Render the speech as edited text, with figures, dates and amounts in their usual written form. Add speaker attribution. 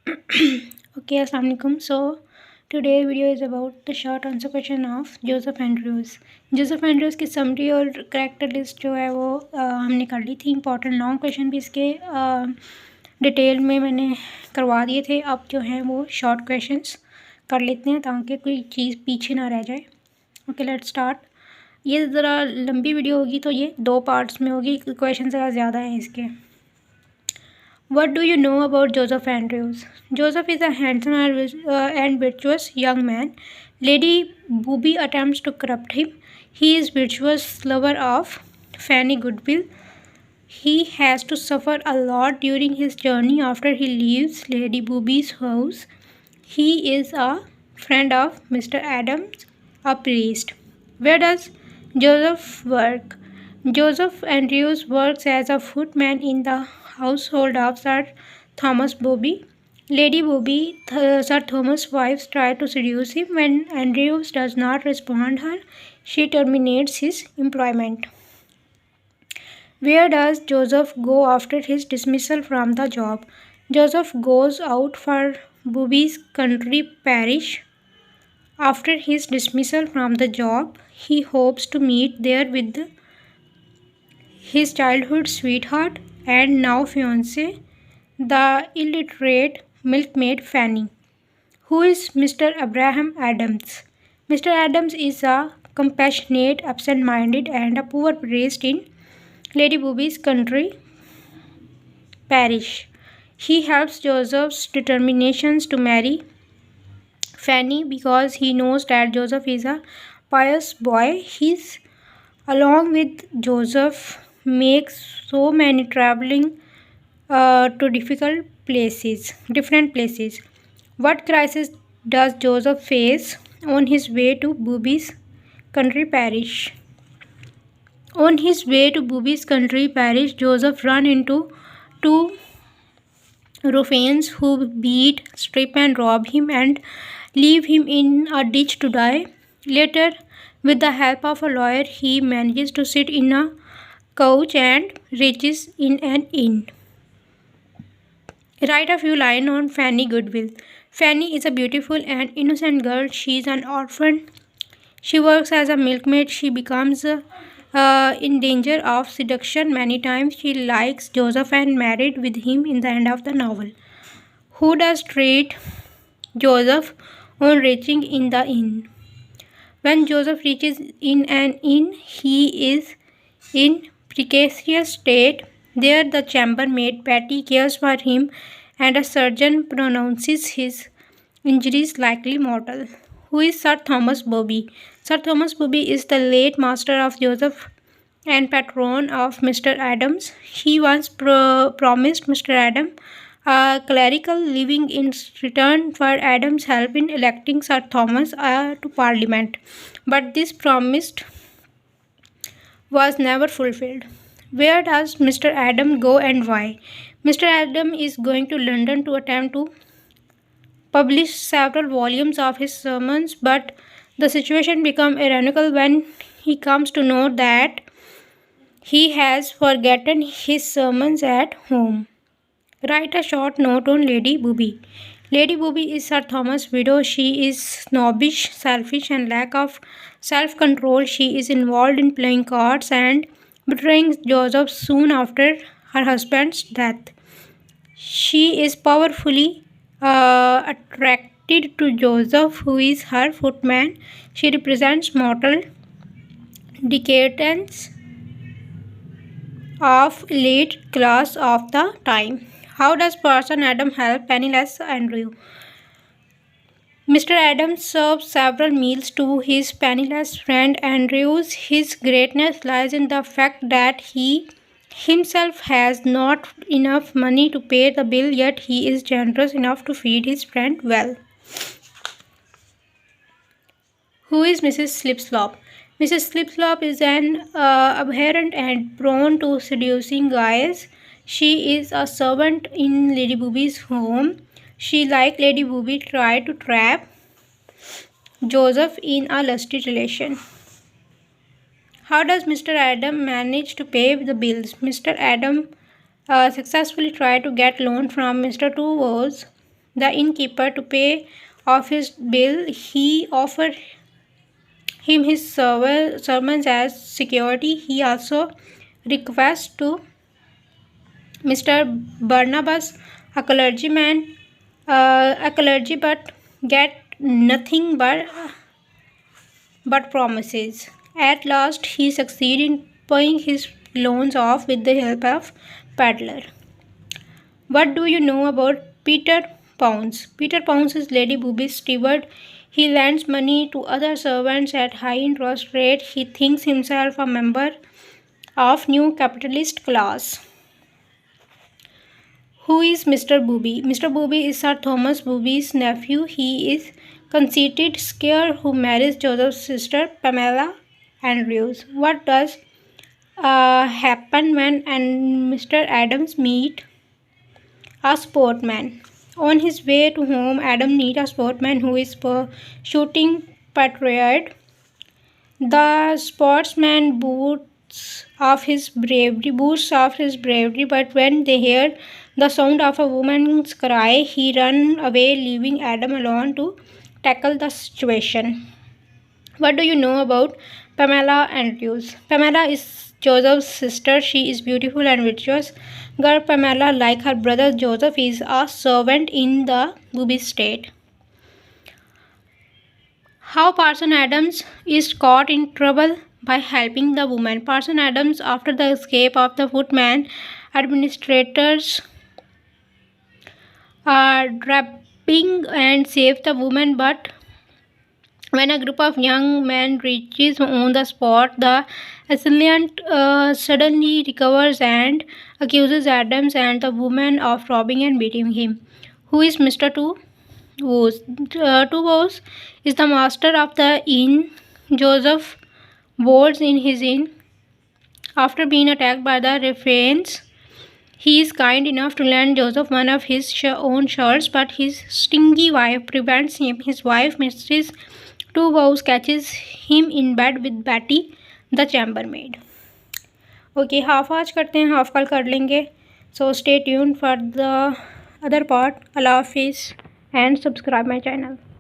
Speaker 1: Okay, assalamu alaikum. So today video is about the short answer question of Joseph Andrews. Joseph Andrews की summary और character list जो है वो हमने कर ली थी। इंपॉर्टेंट लॉन्ग क्वेश्चन भी इसके डिटेल में मैंने करवा दिए थे। अब जो हैं वो शॉर्ट क्वेश्चंस कर लेते हैं ताकि कोई चीज़ पीछे ना रह जाए। Okay, let's start. ये ज़रा लंबी वीडियो होगी तो ये 2 पार्ट्स में होगी, क्वेश्चन ज़्यादा हैं इसके। What do you know about Joseph Andrews? Joseph is a handsome and virtuous young man. Lady Booby attempts to corrupt him. He is virtuous lover of Fanny Goodwill. He has to suffer a lot during his journey after he leaves Lady Booby's house. He is a friend of Mr. Adams, a priest. Where does Joseph work? Joseph Andrews works as a footman in the household of Sir Thomas Booby. Lady Booby, Sir Thomas' wife, try to seduce him. When Andrews does not respond her, she terminates his employment. Where does Joseph go after his dismissal from the job? Joseph goes out for Booby's country parish. After his dismissal from the job, he hopes to meet there with his childhood sweetheart and now fiancée, the illiterate milkmaid Fanny. Who is Mr. Abraham Adams? Mr. Adams is a compassionate, absent-minded, and a poor priest in Lady Booby's country parish. He helps Joseph's determinations to marry Fanny because he knows that Joseph is a pious boy. He's along with Joseph makes so many traveling to different places. What crisis does Joseph face on his way to Booby's country parish? On his way to Booby's country parish, Joseph runs into two ruffians who beat, strip, and rob him and leave him in a ditch to die. Later, with the help of a lawyer, he manages to sit in a couch and reaches in an inn. Write a few lines on Fanny Goodwill. Fanny is a beautiful and innocent girl. She is an orphan. She works as a milkmaid. She becomes in danger of seduction many times. She likes Joseph and married with him in the end of the novel. Who does treat Joseph on reaching in the inn? When Joseph reaches in an inn, he is in precarious state. There the chambermaid Patty cares for him and a surgeon pronounces his injuries likely mortal. Who is Sir Thomas Booby? Sir Thomas Booby is the late master of Joseph and patron of Mr. Adams. He once promised Mr. Adams a clerical living in return for Adams' help in electing Sir Thomas to Parliament, but this promise was never fulfilled. Where does Mr. Adam go and why? Mr. Adam is going to London to attempt to publish several volumes of his sermons, but the situation becomes ironical when he comes to know that he has forgotten his sermons at home. Write a short note on Lady Booby. Lady Booby is Sir Thomas' widow. She is snobbish, selfish, and lack of self-control. She is involved in playing cards and betraying Joseph soon after her husband's death. She is powerfully attracted to Joseph, who is her footman. She represents mortal decadence of elite class of the time. How does Parson Adam help penniless Andrew? Mr. Adams serves several meals to his penniless friend Andrews. His greatness lies in the fact that he himself has not enough money to pay the bill, yet he is generous enough to feed his friend well. Who is Mrs. Slipslop? Mrs. Slipslop is an abhorrent and prone to seducing guys. She is a servant in Lady Booby's home. She, like Lady Booby, tried to trap Joseph in a lusty relation. How does Mr. Adam manage to pay the bills? Mr. Adam successfully tried to get loan from Mr. Two Woes, the innkeeper to pay off his bill. He offered him his servants as security. He also requests to Mr. Barnabas, a clergyman, but get nothing but promises. At last, he succeeds in paying his loans off with the help of Paddler. What do you know about Peter Pounds? Peter Pounds is Lady Booby's steward. He lends money to other servants at high interest rate. He thinks himself a member of new capitalist class. Who is Mr. Booby? Mr. Booby is Sir Thomas Booby's nephew. He is conceited scare who marries Joseph's sister Pamela Andrews. What does happen when and Mr. Adams meet a sportsman? On his way to home, Adam meets a sportsman who is shooting patriot. The sportsman boasts of his bravery, but when they hear the sound of a woman's cry, he runs away, leaving Adam alone to tackle the situation. What do you know about Pamela Andrews? Pamela is Joseph's sister. She is beautiful and virtuous. Girl Pamela, like her brother Joseph, is a servant in the Booby state. How Parson Adams is caught in trouble by helping the woman. Parson Adams, after the escape of the footman administrators, trapping and saves the woman, but when a group of young men reaches on the spot, the assailant suddenly recovers and accuses Adams and the woman of robbing and beating him. Who is Mr. Two Woes? Two Woes is the master of the inn. Joseph boards in his inn. After being attacked by the ruffians, he is kind enough to lend Joseph one of his own shirts, but his stingy wife prevents him. His wife, Mrs. Two Woes, catches him in bed with Betty, the chambermaid. Okay, half आज करते हैं, half कल कर लेंगे. So stay tuned for the other part. Allah Hafiz and subscribe my channel.